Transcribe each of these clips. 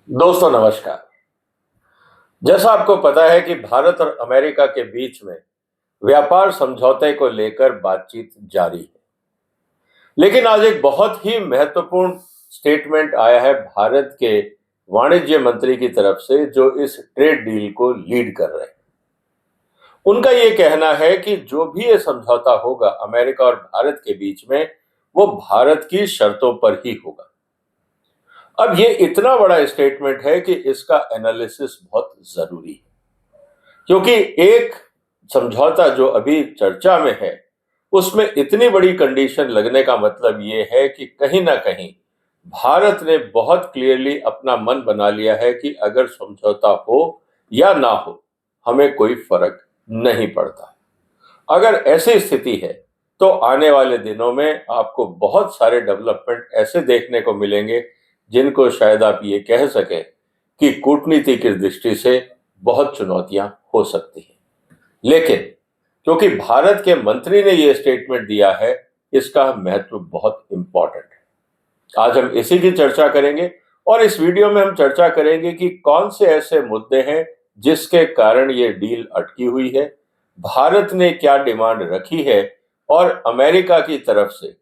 दोस्तों नमस्कार। जैसा आपको पता है कि भारत और अमेरिका के बीच में व्यापार समझौते को लेकर बातचीत जारी है, लेकिन आज एक बहुत ही महत्वपूर्ण स्टेटमेंट आया है भारत के वाणिज्य मंत्री की तरफ से, जो इस ट्रेड डील को लीड कर रहे हैं। उनका ये कहना है कि जो भी ये समझौता होगा अमेरिका और भारत के बीच में, वो भारत की शर्तों पर ही होगा। अब ये इतना बड़ा स्टेटमेंट है कि इसका एनालिसिस बहुत जरूरी है, क्योंकि एक समझौता जो अभी चर्चा में है उसमें इतनी बड़ी कंडीशन लगने का मतलब ये है कि कहीं ना कहीं भारत ने बहुत क्लियरली अपना मन बना लिया है कि अगर समझौता हो या ना हो, हमें कोई फर्क नहीं पड़ता। अगर ऐसी स्थिति है तो आने वाले दिनों में आपको बहुत सारे डेवलपमेंट ऐसे देखने को मिलेंगे जिनको शायद आप ये कह सकें कि कूटनीति की दृष्टि से बहुत चुनौतियां हो सकती हैं। लेकिन क्योंकि भारत के मंत्री ने ये स्टेटमेंट दिया है, इसका महत्व बहुत इंपॉर्टेंट है। आज हम इसी की चर्चा करेंगे और इस वीडियो में हम चर्चा करेंगे कि कौन से ऐसे मुद्दे हैं जिसके कारण ये डील अटकी हुई है, भारत ने क्या डिमांड रखी है और अमेरिका की तरफ से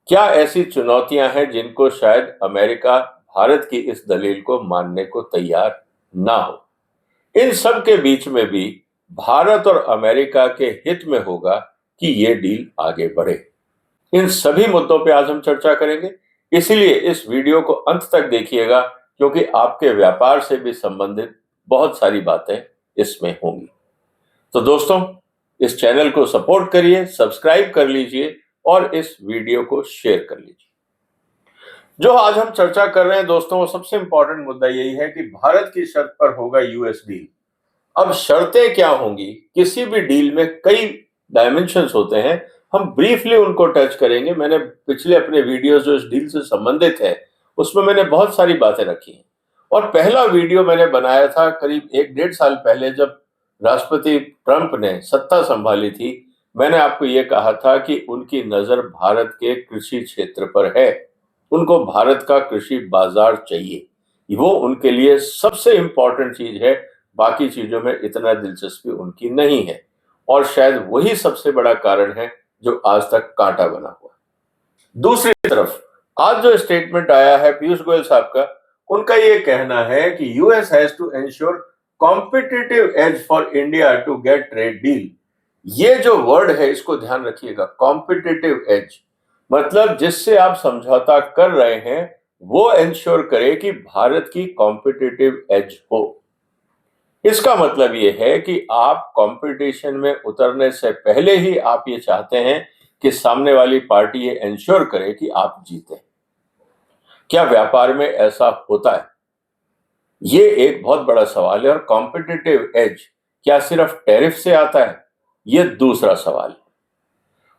क्या ऐसी चुनौतियां हैं जिनको शायद अमेरिका भारत की इस दलील को मानने को तैयार ना हो। इन सब के बीच में भी भारत और अमेरिका के हित में होगा कि ये डील आगे बढ़े। इन सभी मुद्दों पे आज हम चर्चा करेंगे, इसीलिए इस वीडियो को अंत तक देखिएगा, क्योंकि आपके व्यापार से भी संबंधित बहुत सारी बातें इसमें होंगी। तो दोस्तों, इस चैनल को सपोर्ट करिए, सब्सक्राइब कर लीजिए और इस वीडियो को शेयर कर लीजिए। जो आज हम चर्चा कर रहे हैं दोस्तों, वो सबसे इंपॉर्टेंट मुद्दा यही है कि भारत की शर्त पर होगा यूएस डील। अब शर्तें क्या होंगी? किसी भी डील में कई डायमेंशंस होते हैं, हम ब्रीफली उनको टच करेंगे। मैंने पिछले अपने वीडियोस जो इस डील से संबंधित है उसमें मैंने बहुत सारी बातें रखी हैं। और पहला वीडियो मैंने बनाया था करीब 1-1.5 साल पहले, जब राष्ट्रपति ट्रंप ने सत्ता संभाली थी। मैंने आपको ये कहा था कि उनकी नजर भारत के कृषि क्षेत्र पर है, उनको भारत का कृषि बाजार चाहिए, वो उनके लिए सबसे इंपॉर्टेंट चीज है। बाकी चीजों में इतना दिलचस्पी उनकी नहीं है और शायद वही सबसे बड़ा कारण है जो आज तक कांटा बना हुआ। दूसरी तरफ आज जो स्टेटमेंट आया है पीयूष गोयल साहब का, उनका ये कहना है कि US has to ensure competitive edge for India to get trade deal. ये जो वर्ड है इसको ध्यान रखिएगा, कॉम्पिटिटिव एज, मतलब जिससे आप समझौता कर रहे हैं वो एंश्योर करे कि भारत की कॉम्पिटिटिव एज हो। इसका मतलब ये है कि आप कंपटीशन में उतरने से पहले ही आप ये चाहते हैं कि सामने वाली पार्टी ये एंश्योर करे कि आप जीते। क्या व्यापार में ऐसा होता है? ये एक बहुत बड़ा सवाल है। और कॉम्पिटिटिव एज क्या सिर्फ टैरिफ से आता है? ये दूसरा सवाल है।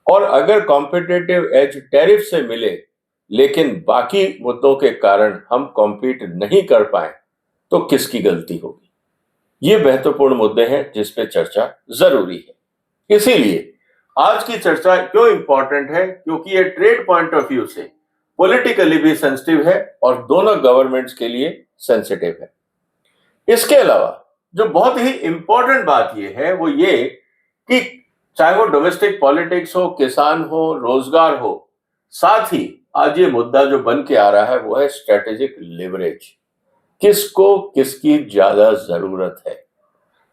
और अगर कॉम्पिटिटिव एज टैरिफ से मिले लेकिन बाकी मुद्दों के कारण हम कॉम्पीट नहीं कर पाए, तो किसकी गलती होगी? ये महत्वपूर्ण मुद्दे हैं जिस पे चर्चा जरूरी है। इसीलिए आज की चर्चा क्यों इंपॉर्टेंट है? क्योंकि ये ट्रेड पॉइंट ऑफ व्यू से पॉलिटिकली भी सेंसिटिव है और दोनों गवर्नमेंट्स के लिए सेंसिटिव है। इसके अलावा जो बहुत ही इंपॉर्टेंट बात ये है वो ये कि चाहे वो डोमेस्टिक पॉलिटिक्स हो, किसान हो, रोजगार हो, साथ ही आज ये मुद्दा जो बन के आ रहा है वो है स्ट्रेटेजिक लिवरेज। किसको किसकी ज्यादा जरूरत है?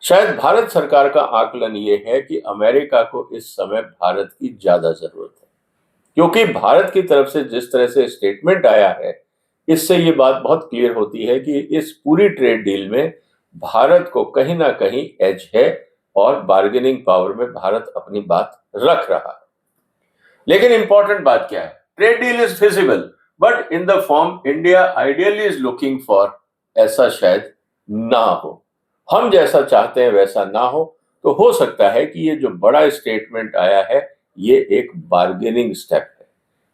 शायद भारत सरकार का आकलन ये है कि अमेरिका को इस समय भारत की ज्यादा जरूरत है, क्योंकि भारत की तरफ से जिस तरह से स्टेटमेंट आया है, इससे ये बात बहुत क्लियर होती है कि इस पूरी ट्रेड डील में भारत को कहीं ना कहीं एज है और बार्गेनिंग पावर में भारत अपनी बात रख रहा है। लेकिन इंपॉर्टेंट बात क्या है? Trade deal is feasible but in the form India ideally is looking for, ऐसा शायद ना हो, हम जैसा चाहते हैं वैसा ना हो। तो हो सकता है कि ये जो बड़ा स्टेटमेंट आया है ये एक बार्गेनिंग स्टेप है,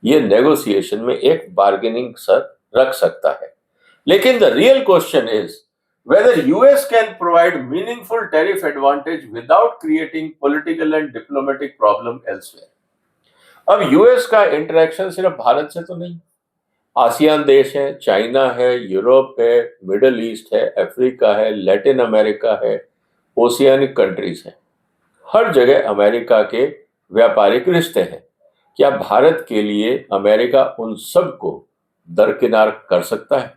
ये नेगोशिएशन में एक बार्गेनिंग सर रख सकता है। लेकिन the real question is whether US can provide meaningful tariff advantage without creating political and diplomatic problem elsewhere। अब यूएस का इंटरेक्शन सिर्फ भारत से तो नहीं, आसियान देश हैं, चाइना है, यूरोप है, मिडल ईस्ट है, अफ्रीका है, लैटिन अमेरिका है, ओशियानिक कंट्रीज हैं। हर जगह अमेरिका के व्यापारिक रिश्ते हैं। क्या भारत के लिए अमेरिका उन सब को दरकिनार कर सकता है?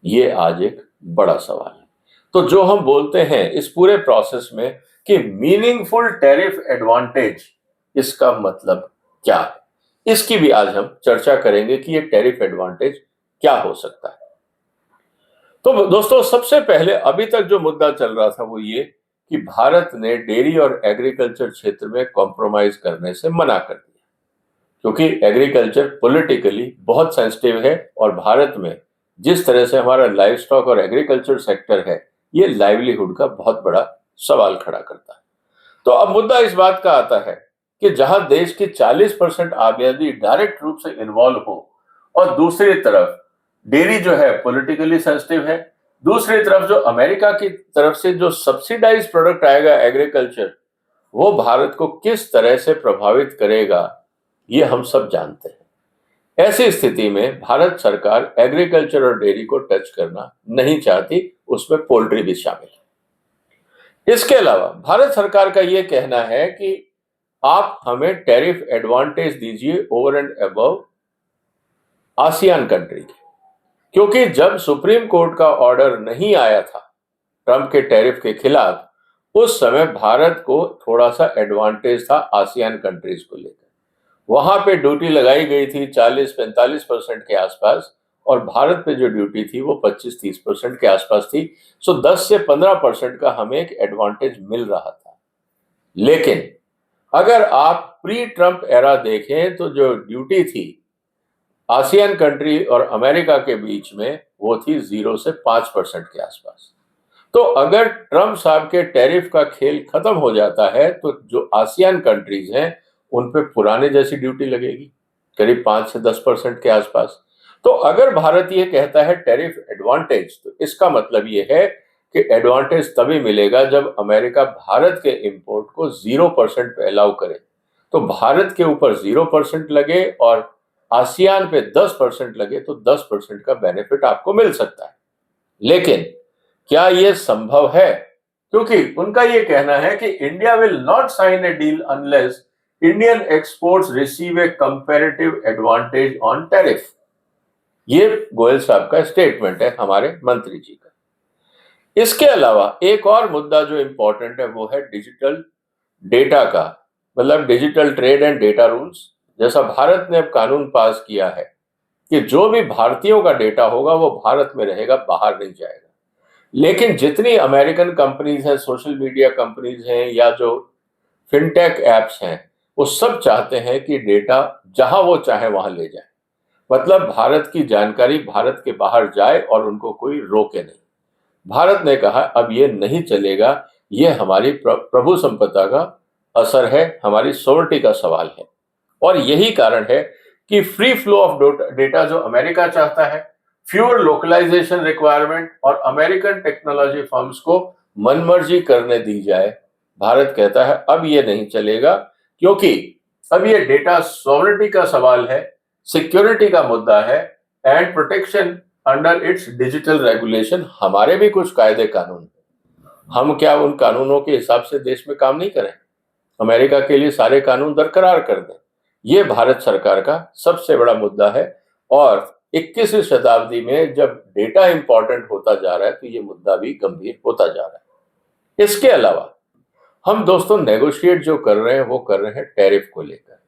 ये आज एक बड़ा सवाल है। तो जो हम बोलते हैं इस पूरे प्रोसेस में कि मीनिंगफुल टैरिफ एडवांटेज, इसका मतलब क्या है, इसकी भी आज हम चर्चा करेंगे कि ये टैरिफ एडवांटेज क्या हो सकता है। तो दोस्तों, सबसे पहले अभी तक जो मुद्दा चल रहा था वो ये कि भारत ने डेयरी और एग्रीकल्चर क्षेत्र में कॉम्प्रोमाइज करने से मना कर दिया, क्योंकि एग्रीकल्चर पॉलिटिकली बहुत सेंसिटिव है और भारत में जिस तरह से हमारा लाइव स्टॉक और एग्रीकल्चर सेक्टर है, ये लाइवलीहुड का बहुत बड़ा सवाल खड़ा करता है। तो अब मुद्दा इस बात का आता है कि जहां देश की 40% आबादी डायरेक्ट रूप से इन्वॉल्व हो और दूसरी तरफ डेयरी जो है पॉलिटिकली सेंसिटिव है, दूसरी तरफ जो अमेरिका की तरफ से जो सब्सिडाइज प्रोडक्ट आएगा एग्रीकल्चर, वो भारत को किस तरह से प्रभावित करेगा, ये हम सब जानते हैं। ऐसी स्थिति में भारत सरकार एग्रीकल्चर और डेयरी को टच करना नहीं चाहती, उसमें पोल्ट्री भी शामिल है। इसके अलावा भारत सरकार का यह कहना है कि आप हमें टैरिफ एडवांटेज दीजिए over and above ASEAN country के, क्योंकि जब सुप्रीम कोर्ट का ऑर्डर नहीं आया था ट्रंप के टैरिफ के खिलाफ, उस समय भारत को थोड़ा सा एडवांटेज था आसियान कंट्रीज को लेकर। वहां पे ड्यूटी लगाई गई थी 40-45% के आसपास, और भारत पे जो ड्यूटी थी वो 25-30% के आसपास थी। सो 10 से 15% का हमें एक एडवांटेज मिल रहा था। लेकिन अगर आप प्री ट्रंप एरा देखें तो जो ड्यूटी थी आसियान कंट्री और अमेरिका के बीच में, वो थी 0 से 5% के आसपास। तो अगर ट्रंप साहब के टैरिफ का खेल खत्म हो जाता है तो जो आसियान कंट्रीज हैं उन पे पुराने जैसी ड्यूटी लगेगी, करीब 5 से 10% के आसपास। तो अगर भारत ये कहता है टैरिफ एडवांटेज, तो इसका मतलब ये है कि एडवांटेज तभी मिलेगा जब अमेरिका भारत के इंपोर्ट को 0% पे अलाउ करे। तो भारत के ऊपर 0% लगे और आसियान पे 10% लगे तो 10% का बेनिफिट आपको मिल सकता है। लेकिन क्या यह संभव है? क्योंकि उनका यह कहना है कि India will not sign a deal unless Indian exports receive a comparative advantage on tariff. ये गोयल साहब का स्टेटमेंट है, हमारे मंत्री जी का। इसके अलावा एक और मुद्दा जो इंपॉर्टेंट है वो है डिजिटल डेटा का, मतलब digital trade and data rules. जैसा भारत ने अब कानून पास किया है कि जो भी भारतीयों का डेटा होगा वो भारत में रहेगा, बाहर नहीं जाएगा। लेकिन जितनी अमेरिकन कंपनीज हैं, सोशल मीडिया कंपनीज हैं या जो फिनटेक एप्स हैं, वो सब चाहते हैं कि डेटा जहां वो चाहे वहां ले जाए। मतलब भारत की जानकारी भारत के बाहर जाए और उनको कोई रोके नहीं। भारत ने कहा अब ये नहीं चलेगा, ये हमारी प्रभु संपदा का असर है, हमारी सॉवरेनिटी का सवाल है। और यही कारण है कि फ्री फ्लो ऑफ डेटा जो अमेरिका चाहता है, फ्यूअर लोकलाइजेशन रिक्वायरमेंट और अमेरिकन टेक्नोलॉजी फर्म्स को मनमर्जी करने दी जाए, भारत कहता है अब ये नहीं चलेगा, क्योंकि अब ये डेटा सॉवरेनिटी का सवाल है, सिक्योरिटी का मुद्दा है and protection under its digital regulation. हमारे भी कुछ कायदे कानून हैं, हम क्या उन कानूनों के हिसाब से देश में काम नहीं करें? अमेरिका के लिए सारे कानून बरकरार कर दें। ये भारत सरकार का सबसे बड़ा मुद्दा है। और 21वीं शताब्दी में जब डेटा इंपॉर्टेंट होता जा रहा है तो ये मुद्दा भी गंभीर होता जा रहा है। इसके अलावा हम दोस्तों नेगोशिएट जो कर रहे हैं वो कर रहे हैं टैरिफ को लेकर,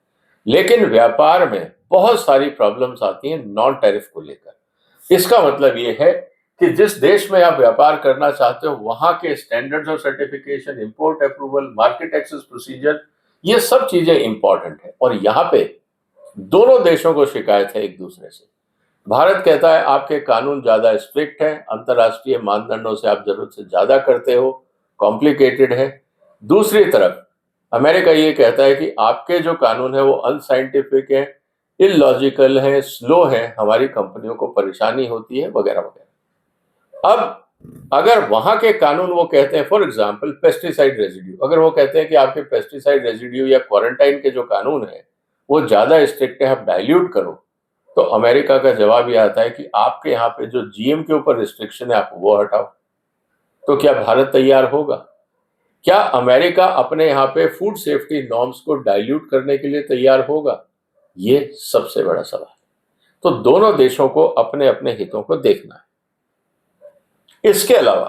लेकिन व्यापार में बहुत सारी प्रॉब्लम्स आती हैं नॉन टैरिफ को लेकर। इसका मतलब ये है कि जिस देश में आप व्यापार करना चाहते हो वहां के standards of certification, import approval, market access procedure, ये सब चीजें इंपॉर्टेंट है। और यहाँ पे दोनों देशों को शिकायत है एक दूसरे से। भारत कहता है आपके कानून ज्यादा स्ट्रिक्ट है, अंतर्राष्ट्रीय मानदंडों से आप जरूरत से ज्यादा करते हो, कॉम्प्लिकेटेड है। दूसरी तरफ अमेरिका ये कहता है कि आपके जो कानून है वो अनसाइंटिफिक है, इलॉजिकल है, स्लो है, हमारी कंपनियों को परेशानी होती है, वगैरह वगैरह। अब अगर वहां के कानून वो कहते हैं, फॉर एग्जांपल पेस्टिसाइड रेजिड्यू, अगर वो कहते हैं कि आपके पेस्टिसाइड रेजिड्यू या क्वारंटाइन के जो कानून है वो ज्यादा स्ट्रिक्ट है, आप डाइल्यूट करो, तो अमेरिका का जवाब यह आता है कि आपके यहाँ पे जो जीएम के ऊपर रिस्ट्रिक्शन है आप वो हटाओ। तो क्या भारत तैयार होगा? क्या अमेरिका अपने यहाँ पे फूड सेफ्टी नॉर्म्स को डाइल्यूट करने के लिए तैयार होगा? ये सबसे बड़ा सवाल। तो दोनों देशों को अपने अपने हितों को देखना है। इसके अलावा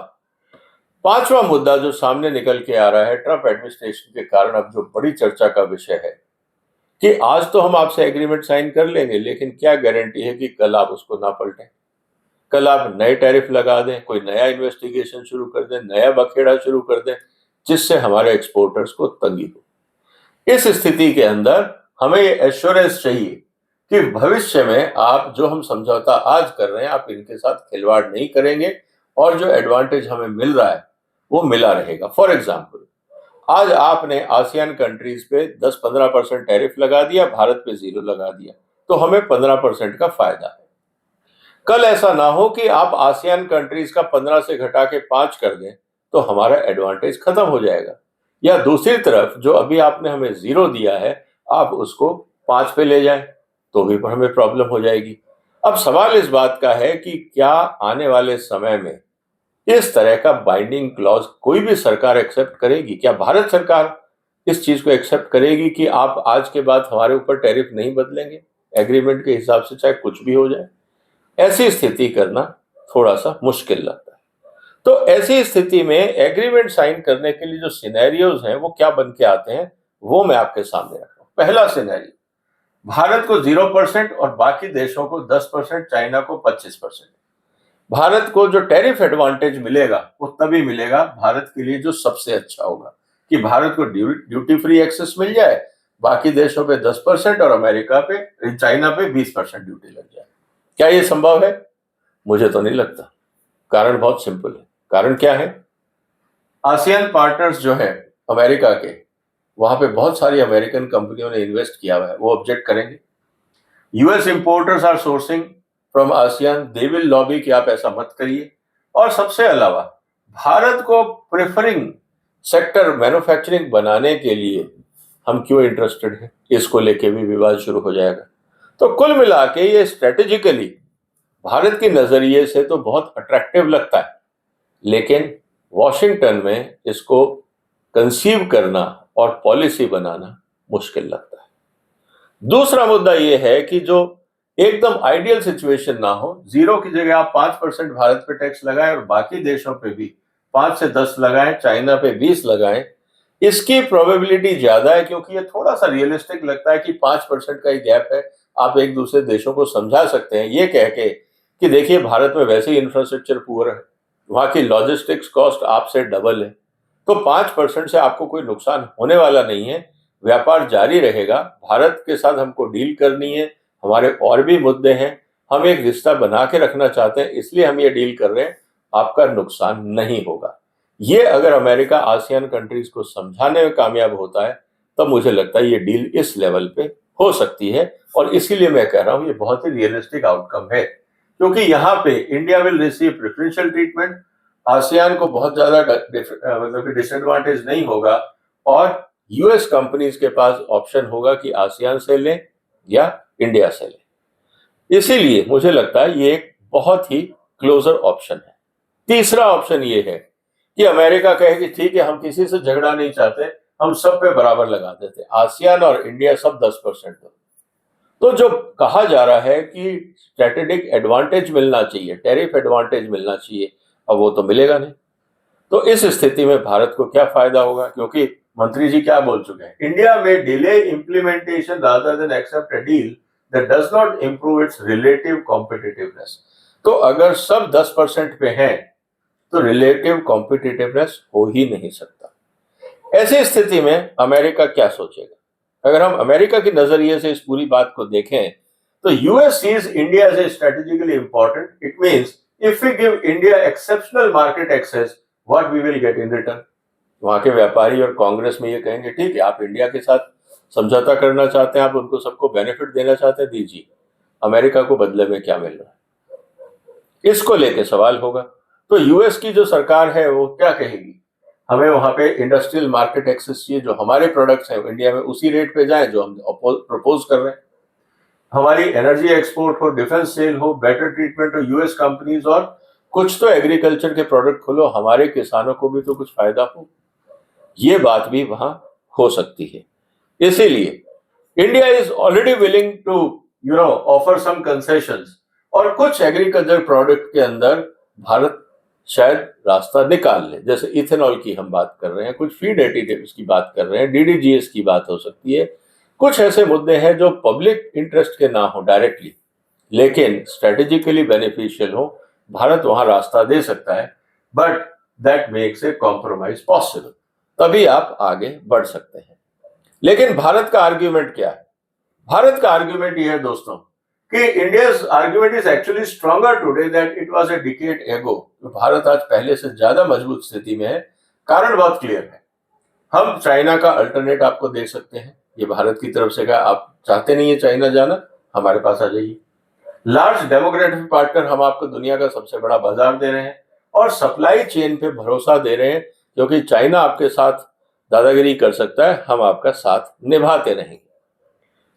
पांचवा मुद्दा जो सामने निकल के आ रहा है ट्रंप एडमिनिस्ट्रेशन के कारण, अब जो बड़ी चर्चा का विषय है कि आज तो हम आपसे एग्रीमेंट साइन कर लेंगे, लेकिन क्या गारंटी है कि कल आप उसको ना पलटें, कल आप नए टैरिफ लगा दें, कोई नया इन्वेस्टिगेशन शुरू कर दें, नया बखेड़ा शुरू कर दें, जिससे हमारे एक्सपोर्टर्स को तंगी हो। इस स्थिति के अंदर हमें ये एश्योरेंस चाहिए कि भविष्य में आप जो हम समझौता आज कर रहे हैं आप इनके साथ खिलवाड़ नहीं करेंगे और जो एडवांटेज हमें मिल रहा है वो मिला रहेगा। फॉर एग्जाम्पल, आज आपने आसियान कंट्रीज पे 10-15% टैरिफ लगा दिया, भारत पे 0 लगा दिया, तो हमें 15% का फायदा है। कल ऐसा ना हो कि आप आसियान कंट्रीज का 15 से घटा के 5 कर दें तो हमारा एडवांटेज खत्म हो जाएगा, या दूसरी तरफ जो अभी आपने हमें 0 दिया है आप उसको 5 पे ले जाएं तो भी हमें प्रॉब्लम हो जाएगी। अब सवाल इस बात का है कि क्या आने वाले समय में इस तरह का बाइंडिंग क्लॉज कोई भी सरकार एक्सेप्ट करेगी? क्या भारत सरकार इस चीज को एक्सेप्ट करेगी कि आप आज के बाद हमारे ऊपर टैरिफ नहीं बदलेंगे एग्रीमेंट के हिसाब से, चाहे कुछ भी हो जाए? ऐसी स्थिति करना थोड़ा सा मुश्किल लगता है। तो ऐसी स्थिति में एग्रीमेंट साइन करने के लिए जो सिनेरियोज हैं वो क्या बन के आते हैं वो मैं आपके सामने रख रहा हूं। पहला सिनेरियो, भारत को 0% और बाकी देशों को 10%, चाइना को 25%। भारत को जो टैरिफ एडवांटेज मिलेगा वो तभी मिलेगा भारत के लिए जो सबसे अच्छा होगा कि भारत को ड्यूटी फ्री एक्सेस मिल जाए, बाकी देशों पे 10% और अमेरिका पे, चाइना पे 20% ड्यूटी लग जाए। क्या ये संभव है? मुझे तो नहीं लगता। कारण बहुत सिंपल है। कारण क्या है? आसियान पार्टनर्स जो है अमेरिका के, वहां पे बहुत सारी अमेरिकन कंपनियों ने इन्वेस्ट किया हुआ है, वो ऑब्जेक्ट करेंगे। US importers are sourcing from ASEAN, they will lobby कि आप ऐसा मत करिए। और सबसे अलावा भारत को प्रेफरिंग सेक्टर मैन्युफैक्चरिंग बनाने के लिए हम क्यों इंटरेस्टेड हैं, इसको लेके भी विवाद शुरू हो जाएगा। तो कुल मिला के ये स्ट्रेटेजिकली भारत के नजरिए से तो बहुत अट्रैक्टिव लगता है, लेकिन वॉशिंगटन में इसको कंसीव करना और पॉलिसी बनाना मुश्किल लगता है। दूसरा मुद्दा यह है कि जो एकदम आइडियल सिचुएशन ना हो, 0 की जगह आप 5% भारत पे टैक्स लगाएं और बाकी देशों पे भी 5 से 10 लगाएं, चाइना पे 20 लगाएं, इसकी प्रोबेबिलिटी ज्यादा है क्योंकि ये थोड़ा सा रियलिस्टिक लगता है कि 5% का ही गैप है। आप एक दूसरे देशों को समझा सकते हैं ये कह के कि देखिए भारत में वैसे ही इंफ्रास्ट्रक्चर पुअर है, वहां की लॉजिस्टिक्स कॉस्ट आपसे डबल है, तो 5% से आपको कोई नुकसान होने वाला नहीं है, व्यापार जारी रहेगा, भारत के साथ हमको डील करनी है, हमारे और भी मुद्दे हैं, हम एक रिश्ता बना के रखना चाहते हैं, इसलिए हम ये डील कर रहे हैं, आपका नुकसान नहीं होगा। ये अगर अमेरिका आसियान कंट्रीज को समझाने में कामयाब होता है तब मुझे लगता है ये डील इस लेवल पे हो सकती है, और इसीलिए मैं कह रहा हूं ये बहुत ही रियलिस्टिक आउटकम है, क्योंकि यहाँ पे India will receive preferential treatment, ASEAN को बहुत ज्यादा मतलब डिसएडवांटेज नहीं होगा, और यूएस कंपनीज के पास ऑप्शन होगा कि आसियान से लें या इंडिया से लें। इसीलिए मुझे लगता है ये एक बहुत ही क्लोजर ऑप्शन है। तीसरा ऑप्शन ये है कि अमेरिका कहे कि ठीक है हम किसी से झगड़ा नहीं चाहते, हम सब पे बराबर लगा देते, आसियान और इंडिया सब 10% दो। तो जो कहा जा रहा है कि स्ट्रेटेजिक एडवांटेज मिलना चाहिए, टैरिफ एडवांटेज मिलना चाहिए, अब वो तो मिलेगा नहीं। तो इस स्थिति में भारत को क्या फायदा होगा? क्योंकि मंत्री जी क्या बोल चुके हैं, इंडिया में delay implementation rather than accept a deal that does not improve its relative competitiveness. तो अगर सब 10% पे हैं तो रिलेटिव कॉम्पिटिटिवनेस हो ही नहीं सकता। ऐसी स्थिति में अमेरिका क्या सोचेगा? अगर हम अमेरिका के नजरिए से इस पूरी बात को देखें तो US sees India as a strategically important. It means if we give India exceptional market access, what we will get in return? वहां के व्यापारी और कांग्रेस में ये कहेंगे ठीक है आप इंडिया के साथ समझौता करना चाहते हैं, आप उनको सबको बेनिफिट देना चाहते हैं, दीजिए, अमेरिका को बदले में क्या मिल रहा है? इसको लेके सवाल होगा। तो यूएस की जो सरकार है वो क्या कहेगी? हमें वहां पे इंडस्ट्रियल मार्केट एक्सेस चाहिए, जो हमारे प्रोडक्ट्स हैं इंडिया में उसी रेट पे जाएं जो हम प्रपोज कर रहे हैं। हमारी एनर्जी एक्सपोर्ट हो, डिफेंस सेल हो, बेटर ट्रीटमेंट हो यूएस कंपनीज, और कुछ तो एग्रीकल्चर के प्रोडक्ट खोलो, हमारे किसानों को भी तो कुछ फायदा हो, ये बात भी वहां हो सकती है। इसीलिए India is already willing to offer some concessions, और कुछ एग्रीकल्चर प्रोडक्ट के अंदर भारत शायद रास्ता निकाल ले। जैसे इथेनॉल की हम बात कर रहे हैं, कुछ फीड एडिटिव्स की बात कर रहे हैं, डीडीजीएस की बात हो सकती है। कुछ ऐसे मुद्दे हैं जो पब्लिक इंटरेस्ट के ना हो डायरेक्टली, लेकिन स्ट्रेटेजिकली बेनिफिशियल हो, भारत वहां रास्ता दे सकता है। But that makes a compromise possible, तभी आप आगे बढ़ सकते हैं। लेकिन भारत का आर्ग्यूमेंट क्या है? भारत का आर्ग्यूमेंट यह है दोस्तों कि India's argument is actually stronger today that it was a decade एगो। भारत आज पहले से ज्यादा मजबूत स्थिति में है। कारण बहुत क्लियर है, हम चाइना का अल्टरनेट आपको दे सकते हैं। ये भारत की तरफ से कहा, आप चाहते नहीं है चाइना जाना, हमारे पास आ जाइए। लार्ज डेमोग्राफिक पार्टनर, हम आपको दुनिया का सबसे बड़ा बाजार दे रहे हैं, और सप्लाई चेन पे भरोसा दे रहे हैं, क्योंकि चाइना आपके साथ दादागिरी कर सकता है, हम आपका साथ निभाते रहेंगे।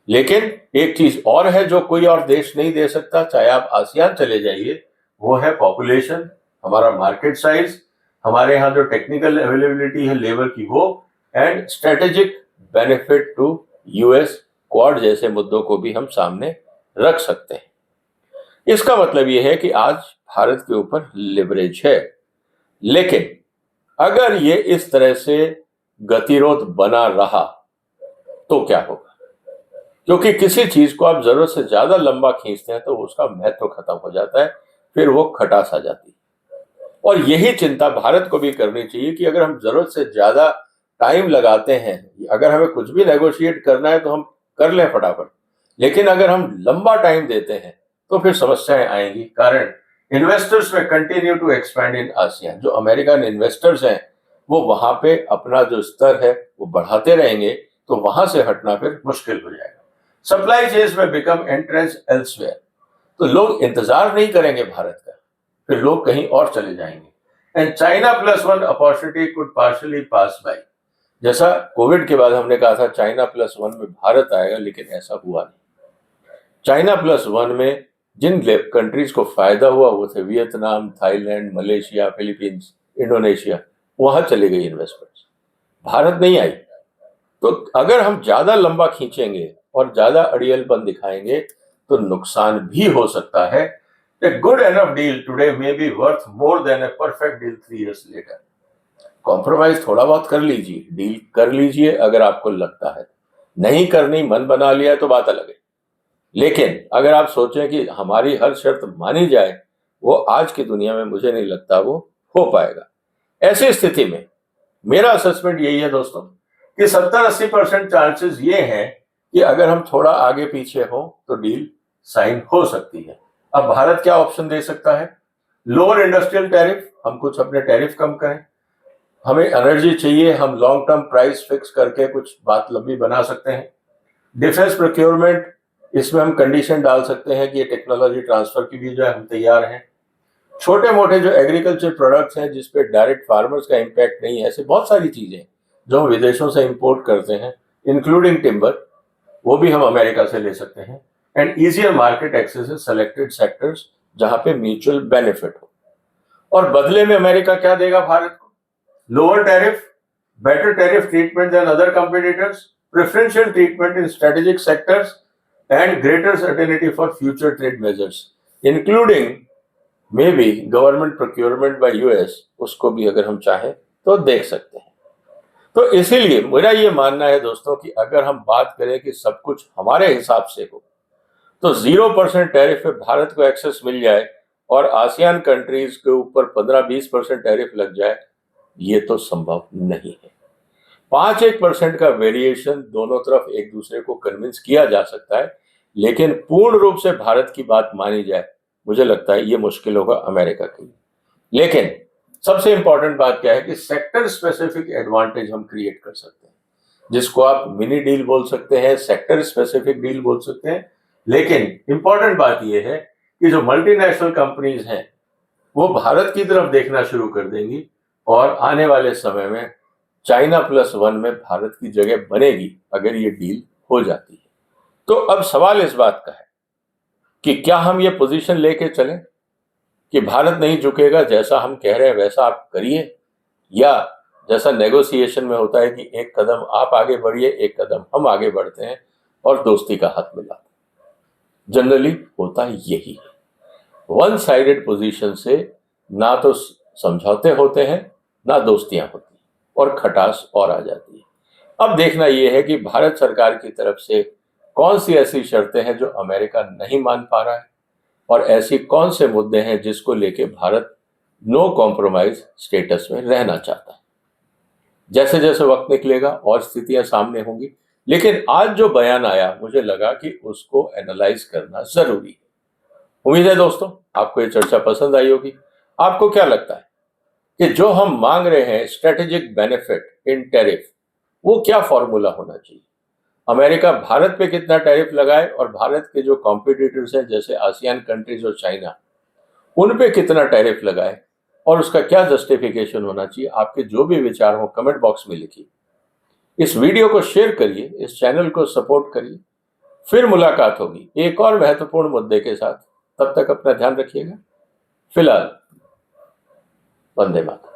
लेकिन एक चीज और है जो कोई और देश नहीं दे सकता, चाहे आप आसियान चले जाइए, वो है पॉपुलेशन, हमारा मार्केट साइज, हमारे यहाँ जो टेक्निकल अवेलेबिलिटी है लेबर की वो, and strategic benefit to US, Quad जैसे मुद्दों को भी हम सामने रख सकते हैं। इसका मतलब ये है कि आज भारत के ऊपर लिवरेज है। लेकिन अगर ये इस तरह से गतिरोध बना रहा तो क्या होगा? क्योंकि किसी चीज को आप जरूरत से ज्यादा लंबा खींचते हैं तो उसका महत्व खत्म हो जाता है, फिर वो खटास आ जाती है। और यही चिंता भारत को भी करनी चाहिए कि अगर हम जरूरत से ज्यादा टाइम लगाते हैं, अगर हमें कुछ भी नेगोशिएट करना है तो हम कर लें फटाफट, लेकिन अगर हम लंबा टाइम देते हैं तो फिर समस्याएं आएंगी। कारण investors may continue to expand in ASEAN, जो अमेरिकन इन्वेस्टर्स हैं वो वहां पे अपना जो स्तर है वो बढ़ाते रहेंगे, तो वहां से हटना फिर मुश्किल हो जाएगा। सप्लाई चेन्स में बिकम एंट्रेंस एल्सवेयर, तो लोग इंतजार नहीं करेंगे भारत का, फिर लोग कहीं और चले जाएंगे। And China plus one opportunity could partially pass by, जैसा कोविड के बाद हमने कहा था चाइना प्लस वन में भारत आएगा, लेकिन ऐसा हुआ नहीं। चाइना प्लस वन में जिन कंट्रीज को फायदा हुआ वो थे Vietnam, Thailand, Malaysia, Philippines, Indonesia, वहां चले गई इन्वेस्टमेंट्स, भारत नहीं आई। तो अगर हम ज्यादा लंबा खींचेंगे और ज्यादा अड़ियलपन दिखाएंगे तो नुकसान भी हो सकता है। A good enough deal today may be worth more than a perfect deal 3 years later. Compromise थोड़ा बहुत कर लीजिए, डील कर लीजिए अगर आपको लगता है, नहीं करनी मन बना लिया तो बात अलग है। लेकिन अगर आप सोचें कि हमारी हर शर्त मानी जाए, वो आज की दुनिया में मुझे नहीं लगता वो हो पाएगा। ऐसी स्थिति में मेरा असेसमेंट यही है दोस्तों कि 70-80% चांसेस ये हैं कि अगर हम थोड़ा आगे पीछे हो तो डील साइन हो सकती है। अब भारत क्या ऑप्शन दे सकता है? लोअर इंडस्ट्रियल टैरिफ, हम कुछ अपने टैरिफ कम करें। हमें एनर्जी चाहिए, हम लॉन्ग टर्म प्राइस फिक्स करके कुछ बात लंबी बना सकते हैं। डिफेंस प्रोक्योरमेंट, इसमें हम कंडीशन डाल सकते हैं कि ये टेक्नोलॉजी ट्रांसफर की भी जो है हम तैयार हैं। छोटे मोटे जो एग्रीकल्चर प्रोडक्ट्स हैं जिसपे डायरेक्ट फार्मर्स का इम्पैक्ट नहीं है, ऐसे बहुत सारी चीजें जो हम विदेशों से इंपोर्ट करते हैं, इंक्लूडिंग टिम्बर, वो भी हम अमेरिका से ले सकते हैं। And easier market access in selected sectors जहां पे म्यूचुअल बेनिफिट हो। और बदले में अमेरिका क्या देगा भारत को? Lower tariff, better tariff treatment than other competitors, preferential treatment in strategic sectors, and greater certainty for future trade measures, including maybe government procurement by US, उसको भी अगर हम चाहें तो देख सकते हैं। तो इसीलिए मेरा ये मानना है दोस्तों कि अगर हम बात करें कि सब कुछ हमारे हिसाब से हो तो 0% टैरिफ पे भारत को एक्सेस मिल जाए और आसियान कंट्रीज के ऊपर 15-20% टैरिफ लग जाए, ये तो संभव नहीं है। 5-1% का वेरिएशन दोनों तरफ एक दूसरे को कन्विंस किया जा सकता है, लेकिन पूर्ण रूप से भारत की बात मानी जाए, मुझे लगता है ये मुश्किल होगा अमेरिका के लिए। लेकिन सबसे इंपॉर्टेंट बात क्या है कि सेक्टर स्पेसिफिक एडवांटेज हम क्रिएट कर सकते हैं, जिसको आप मिनी डील बोल सकते हैं, सेक्टर स्पेसिफिक डील बोल सकते हैं। लेकिन इंपॉर्टेंट बात यह है कि जो मल्टीनेशनल कंपनीज हैं वो भारत की तरफ देखना शुरू कर देंगी, और आने वाले समय में चाइना प्लस वन में भारत की जगह बनेगी अगर ये डील हो जाती है। तो अब सवाल इस बात का है कि क्या हम ये पोजीशन लेके चलें कि भारत नहीं झुकेगा, जैसा हम कह रहे हैं वैसा आप करिए, या जैसा नेगोशिएशन में होता है कि एक कदम आप आगे बढ़िए, एक कदम हम आगे बढ़ते हैं और दोस्ती का हाथ मिलाते हैं। जनरली होता यही है। वन साइडेड पोजीशन से ना तो समझौते होते हैं, ना दोस्तियां होती, और खटास और आ जाती है। अब देखना यह है कि भारत सरकार की तरफ से कौन सी ऐसी शर्तें हैं जो अमेरिका नहीं मान पा रहा है, और ऐसी कौन से मुद्दे हैं जिसको लेके भारत नो कॉम्प्रोमाइज स्टेटस में रहना चाहता है। जैसे जैसे वक्त निकलेगा और स्थितियां सामने होंगी, लेकिन आज जो बयान आया मुझे लगा कि उसको एनालाइज करना जरूरी है। उम्मीद है दोस्तों आपको ये चर्चा पसंद आई होगी। आपको क्या लगता है कि जो हम मांग रहे हैं स्ट्रेटेजिक बेनिफिट इन टैरिफ, वो क्या फॉर्मूला होना चाहिए? अमेरिका भारत पे कितना टैरिफ लगाए और भारत के जो कॉम्पिटिटर्स हैं जैसे आसियान कंट्रीज और चाइना, उन पे कितना टैरिफ लगाए और उसका क्या जस्टिफिकेशन होना चाहिए? आपके जो भी विचार हो कमेंट बॉक्स में लिखिए। इस वीडियो को शेयर करिए, इस चैनल को सपोर्ट करिए। फिर मुलाकात होगी एक और महत्वपूर्ण मुद्दे के साथ। तब तक अपना ध्यान रखिएगा। फिलहाल वंदे मातरम।